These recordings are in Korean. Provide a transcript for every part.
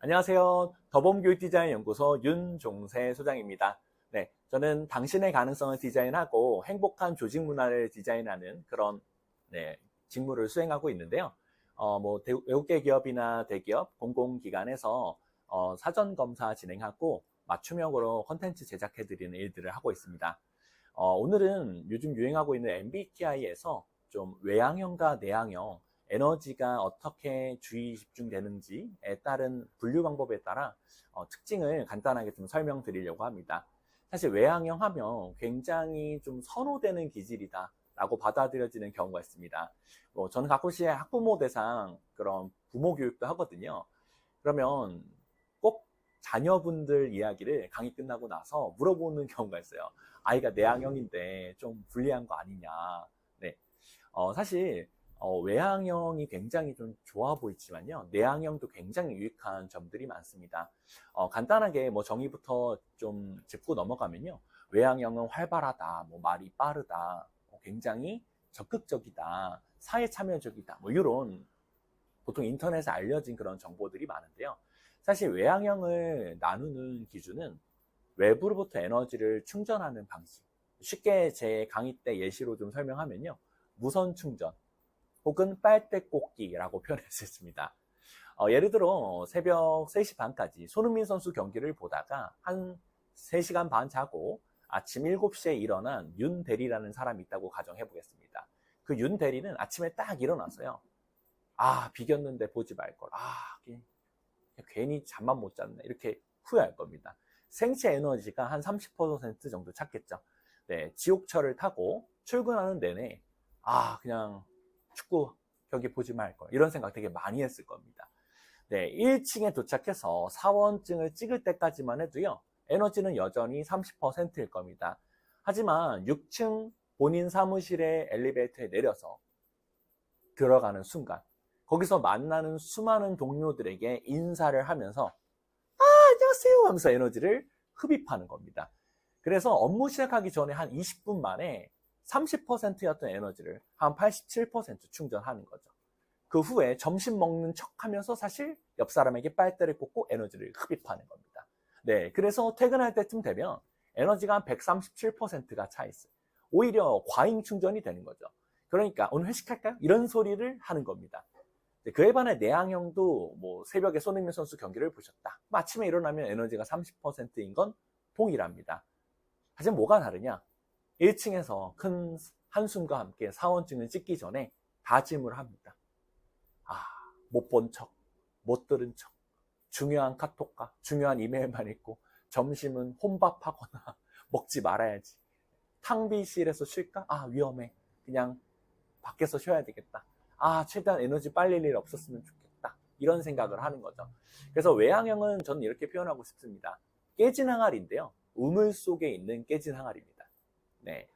안녕하세요. 더봄교육디자인연구소 윤종세 소장입니다. 네, 저는 당신의 가능성을 디자인하고 행복한 조직 문화를 디자인하는 그런 직무를 수행하고 있는데요. 외국계 기업이나 대기업, 공공기관에서 사전 검사 진행하고 맞춤형으로 콘텐츠 제작해드리는 일들을 하고 있습니다. 오늘은 요즘 유행하고 있는 MBTI에서 좀 외향형과 내향형, 에너지가 어떻게 주의 집중되는지에 따른 분류 방법에 따라 특징을 간단하게 좀 설명드리려고 합니다. 사실 외향형 하면 굉장히 좀 선호되는 기질이다 라고 받아들여지는 경우가 있습니다. 저는 가끔씩 학부모 대상 그런 부모 교육도 하거든요. 그러면 꼭 자녀분들 이야기를 강의 끝나고 나서 물어보는 경우가 있어요. 아이가 내향형인데 좀 불리한 거 아니냐. 네. 사실 외향형이 굉장히 좀 좋아 보이지만요. 내향형도 굉장히 유익한 점들이 많습니다. 간단하게 정의부터 좀 짚고 넘어가면요. 외향형은 활발하다, 말이 빠르다, 굉장히 적극적이다, 사회 참여적이다, 이런 보통 인터넷에 알려진 그런 정보들이 많은데요. 사실 외향형을 나누는 기준은 외부로부터 에너지를 충전하는 방식. 쉽게 제 강의 때 예시로 좀 설명하면요. 무선 충전 혹은 빨대 꽂기라고 표현할 수 있습니다. 예를 들어 새벽 3시 반까지 손흥민 선수 경기를 보다가 한 3시간 반 자고 아침 7시에 일어난 윤 대리라는 사람이 있다고 가정해 보겠습니다. 그 윤 대리는 아침에 딱 일어났어요. 비겼는데 보지 말걸. 괜히 잠만 못 잤네. 이렇게 후회할 겁니다. 생체 에너지가 한 30% 정도 찼겠죠. 네, 지옥철을 타고 출근하는 내내 그냥 축구 경기 보지 말걸. 이런 생각 되게 많이 했을 겁니다. 네, 1층에 도착해서 사원증을 찍을 때까지만 해도요. 에너지는 여전히 30%일 겁니다. 하지만 6층 본인 사무실의 엘리베이터에 내려서 들어가는 순간 거기서 만나는 수많은 동료들에게 인사를 하면서 안녕하세요 하면서 에너지를 흡입하는 겁니다. 그래서 업무 시작하기 전에 한 20분 만에 30%였던 에너지를 한 87% 충전하는 거죠. 그 후에 점심 먹는 척 하면서 사실 옆 사람에게 빨대를 꽂고 에너지를 흡입하는 겁니다. 네, 그래서 퇴근할 때쯤 되면 에너지가 한 137%가 차 있어요. 오히려 과잉 충전이 되는 거죠. 그러니까 오늘 회식할까요? 이런 소리를 하는 겁니다. 그에 반해 내향형도 새벽에 손흥민 선수 경기를 보셨다. 아침에 일어나면 에너지가 30%인 건 동일합니다. 하지만 뭐가 다르냐? 1층에서 큰 한숨과 함께 사원증을 찍기 전에 다짐을 합니다. 못 본 척, 못 들은 척, 중요한 카톡과 중요한 이메일만 읽고 점심은 혼밥하거나 먹지 말아야지. 탕비실에서 쉴까? 위험해. 그냥 밖에서 쉬어야 되겠다. 최대한 에너지 빨릴 일 없었으면 좋겠다. 이런 생각을 하는 거죠. 그래서 외향형은 저는 이렇게 표현하고 싶습니다. 깨진 항아리인데요. 우물 속에 있는 깨진 항아리입니다. 네.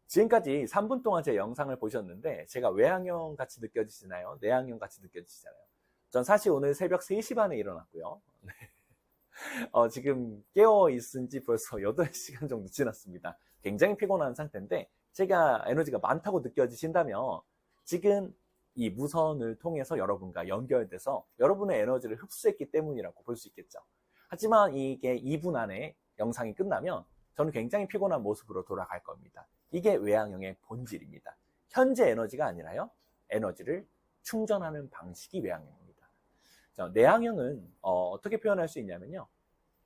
지금까지 3분 동안 제 영상을 보셨는데 제가 외향형 같이 느껴지시나요? 내향형 같이 느껴지시나요? 전 사실 오늘 새벽 3시 반에 일어났고요. 지금 깨어 있은 지 벌써 8시간 정도 지났습니다. 굉장히 피곤한 상태인데 제가 에너지가 많다고 느껴지신다면 지금 이 무선을 통해서 여러분과 연결돼서 여러분의 에너지를 흡수했기 때문이라고 볼 수 있겠죠. 하지만 이게 2분 안에 영상이 끝나면 저는 굉장히 피곤한 모습으로 돌아갈 겁니다. 이게 외향형의 본질입니다. 현재 에너지가 아니라요. 에너지를 충전하는 방식이 외향형입니다. 내향형은 어떻게 표현할 수 있냐면요.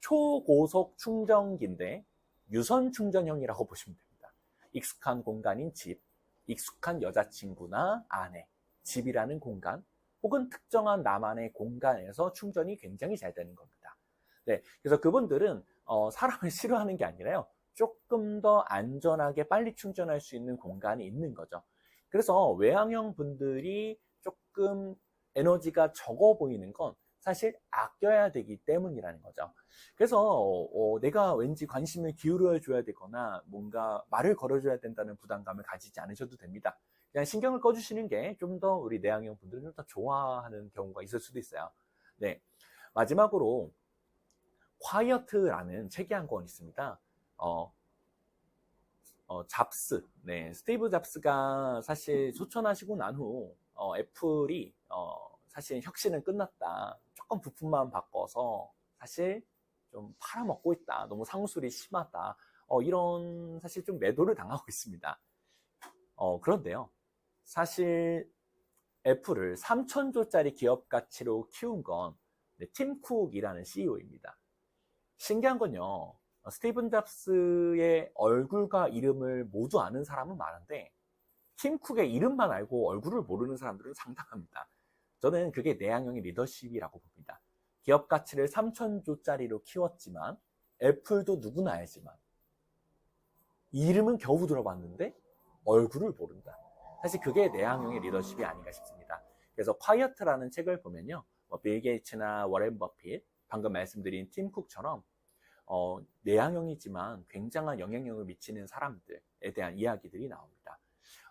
초고속 충전기인데 유선 충전형이라고 보시면 됩니다. 익숙한 공간인 집, 익숙한 여자친구나 아내, 집이라는 공간, 혹은 특정한 나만의 공간에서 충전이 굉장히 잘 되는 겁니다. 네, 그래서 그분들은 사람을 싫어하는 게 아니라요. 조금 더 안전하게 빨리 충전할 수 있는 공간이 있는 거죠. 그래서 외향형 분들이 조금 에너지가 적어 보이는 건 사실 아껴야 되기 때문이라는 거죠. 그래서 내가 왠지 관심을 기울여 줘야 되거나 뭔가 말을 걸어줘야 된다는 부담감을 가지지 않으셔도 됩니다. 그냥 신경을 꺼주시는 게 좀 더 우리 내향형 분들은 좀 더 좋아하는 경우가 있을 수도 있어요. 네, 마지막으로 콰이어트라는 책이 한 권 있습니다. 잡스, 스티브 잡스가 사실 소천하시고 난 후 애플이 사실 혁신은 끝났다. 조금 부품만 바꿔서 사실 좀 팔아먹고 있다. 너무 상술이 심하다. 이런 사실 좀 매도를 당하고 있습니다. 그런데요. 사실 애플을 3천조짜리 기업 가치로 키운 건 팀 쿡이라는 CEO입니다. 신기한 건요. 스티븐 잡스의 얼굴과 이름을 모두 아는 사람은 많은데 팀 쿡의 이름만 알고 얼굴을 모르는 사람들은 상당합니다. 저는 그게 내향형의 리더십이라고 봅니다. 기업 가치를 3천조짜리로 키웠지만 애플도 누구나 알지만 이름은 겨우 들어봤는데 얼굴을 모른다. 사실 그게 내향형의 리더십이 아닌가 싶습니다. 그래서 콰이어트라는 책을 보면요. 빌 게이츠나 워렌 버핏, 방금 말씀드린 팀 쿡처럼 내향형이지만 굉장한 영향력을 미치는 사람들에 대한 이야기들이 나옵니다.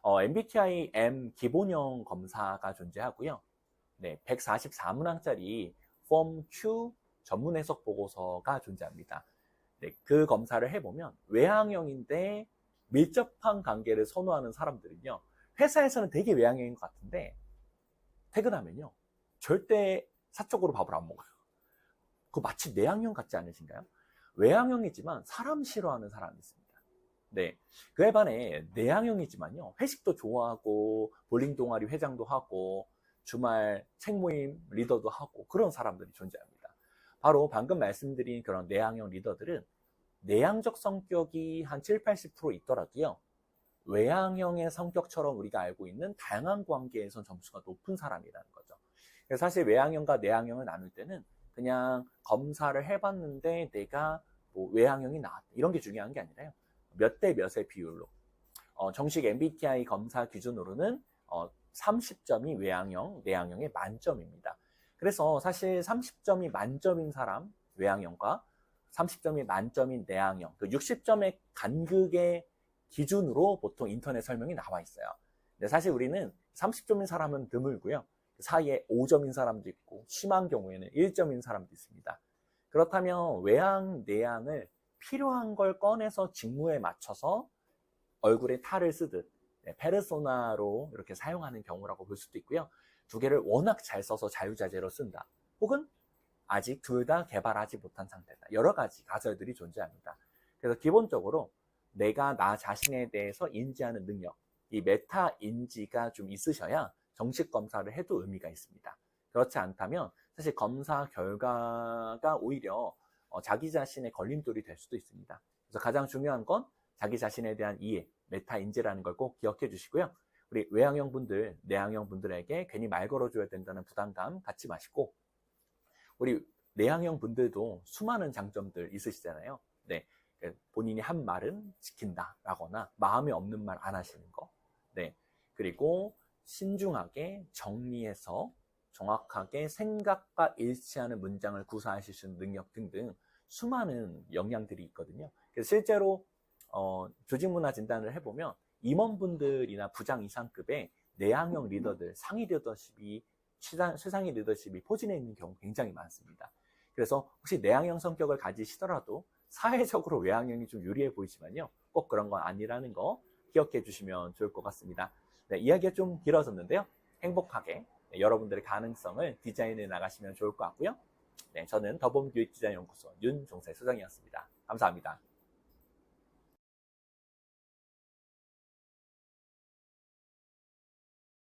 MBTI M 기본형 검사가 존재하고요. 네, 144문항짜리 폼 Q 전문 해석 보고서가 존재합니다. 네, 그 검사를 해보면 외향형인데 밀접한 관계를 선호하는 사람들은요. 회사에서는 되게 외향형인 것 같은데 퇴근하면요. 절대 사적으로 밥을 안 먹어요. 그거 마치 내향형 같지 않으신가요? 외향형이지만 사람 싫어하는 사람이 있습니다. 네, 그에 반해 내향형이지만요. 회식도 좋아하고 볼링 동아리 회장도 하고 주말 책 모임 리더도 하고 그런 사람들이 존재합니다. 바로 방금 말씀드린 그런 내향형 리더들은 내향적 성격이 한 7, 80% 있더라도요. 외향형의 성격처럼 우리가 알고 있는 다양한 관계에선 점수가 높은 사람이라는 거죠. 그래서 사실 외향형과 내향형을 나눌 때는 그냥 검사를 해봤는데 내가 뭐 외향형이 나왔다 이런 게 중요한 게 아니라요. 몇 대 몇의 비율로 정식 MBTI 검사 기준으로는 30점이 외향형, 내향형의 만점입니다. 그래서 사실 30점이 만점인 사람 외향형과 30점이 만점인 내향형, 그 60점의 간극의 기준으로 보통 인터넷 설명이 나와 있어요. 근데 사실 우리는 30점인 사람은 드물고요. 그 사이에 5점인 사람도 있고 심한 경우에는 1점인 사람도 있습니다. 그렇다면 외향, 내향을 필요한 걸 꺼내서 직무에 맞춰서 얼굴에 탈을 쓰듯 페르소나로 이렇게 사용하는 경우라고 볼 수도 있고요. 두 개를 워낙 잘 써서 자유자재로 쓴다. 혹은 아직 둘 다 개발하지 못한 상태다. 여러 가지 가설들이 존재합니다. 그래서 기본적으로 내가 나 자신에 대해서 인지하는 능력, 이 메타 인지가 좀 있으셔야 정식 검사를 해도 의미가 있습니다. 그렇지 않다면 사실 검사 결과가 오히려 자기 자신의 걸림돌이 될 수도 있습니다. 그래서 가장 중요한 건 자기 자신에 대한 이해, 메타 인지라는 걸 꼭 기억해 주시고요. 우리 외향형 분들, 내향형 분들에게 괜히 말 걸어줘야 된다는 부담감 갖지 마시고 우리 내향형 분들도 수많은 장점들 있으시잖아요. 네, 본인이 한 말은 지킨다라거나 마음에 없는 말 안 하시는 거. 네, 그리고 신중하게 정리해서 정확하게 생각과 일치하는 문장을 구사하실 수 있는 능력 등등 수많은 역량들이 있거든요. 그래서 실제로 조직 문화 진단을 해보면 임원분들이나 부장 이상급의 내향형 리더들, 상위 리더십이 최상위 리더십이 포진해 있는 경우 굉장히 많습니다. 그래서 혹시 내향형 성격을 가지시더라도 사회적으로 외향형이 좀 유리해 보이지만요. 꼭 그런 건 아니라는 거 기억해 주시면 좋을 것 같습니다. 네, 이야기가 좀 길어졌는데요. 행복하게 여러분들의 가능성을 디자인해 나가시면 좋을 것 같고요. 네, 저는 더봄 교육디자인연구소 윤종세 소장이었습니다. 감사합니다.